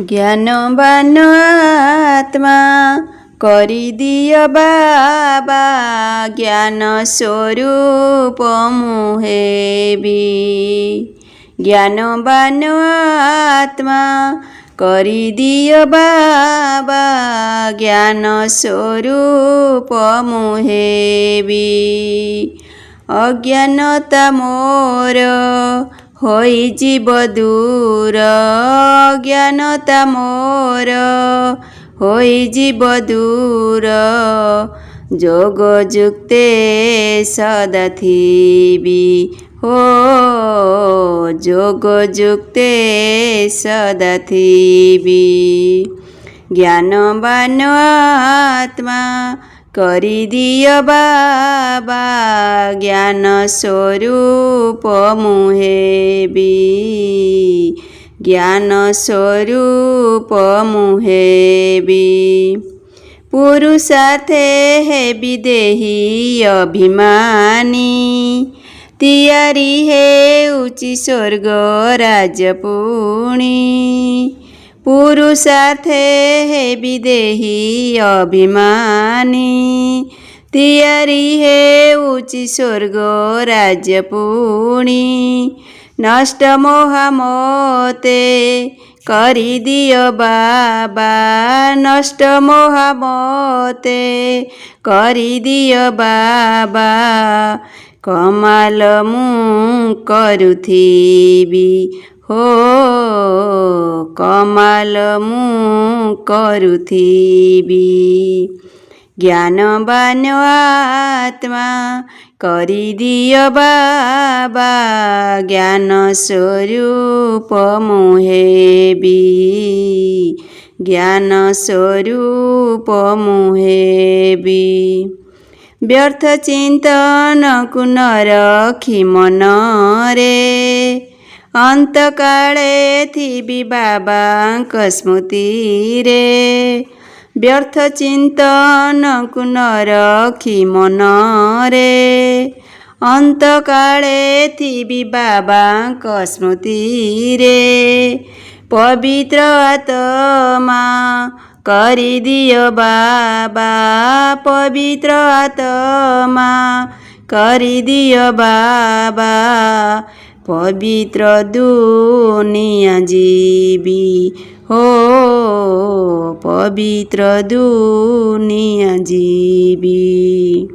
ज्ञानवान आत्मा करिदिय बाबा ज्ञान स्वरूप मुहेबी। ज्ञानवान आत्मा करिदिय बाबा ज्ञान स्वरूप मुहेबी। अज्ञानता मोर होई जीव दूर, अज्ञानता मोर होई जीव दूर। जोग जुक्ते सदा थीबी हो, जोग जुक्ते सदा थीबी। ज्ञानवान आत्मा करिदिय बाबा ज्ञान स्वरूप मुहेबी। ज्ञान स्वरूप मुहेबी। पुरुषार्थे हेबी देही अभिमानी, तियारी हेउची स्वर्ग राजपुणी। पुरुषार्थे हेबी देही अभिमानी, तियारी हेउची स्वर्ग राजपुणी। नष्ट मोह मोते करिदिय बाबा, नष्ट मोह मोते करिदिय बाबा। कमाल मु करुथिबी हो, कमाल मु करुथिबी। ज्ञानवान आत्मा करिदिय बाबा ज्ञान स्वरूप मुहेबी। ज्ञान स्वरूप मुहेबी। व्यर्थ चिंतन को न रखी मन रे, अंत काले थीबी बाबांक स्मृति रे। व्यर्थ चिंतन को न रखी मन रे, अंत काले थीबी बाबांक स्मृति रे। पवित्र आत्मा करिदिय बाबा, पवित्र आत्मा करिदिय बाबा। पवित्र दुनिया जीवी हो, पवित्र दुनिया जीवी।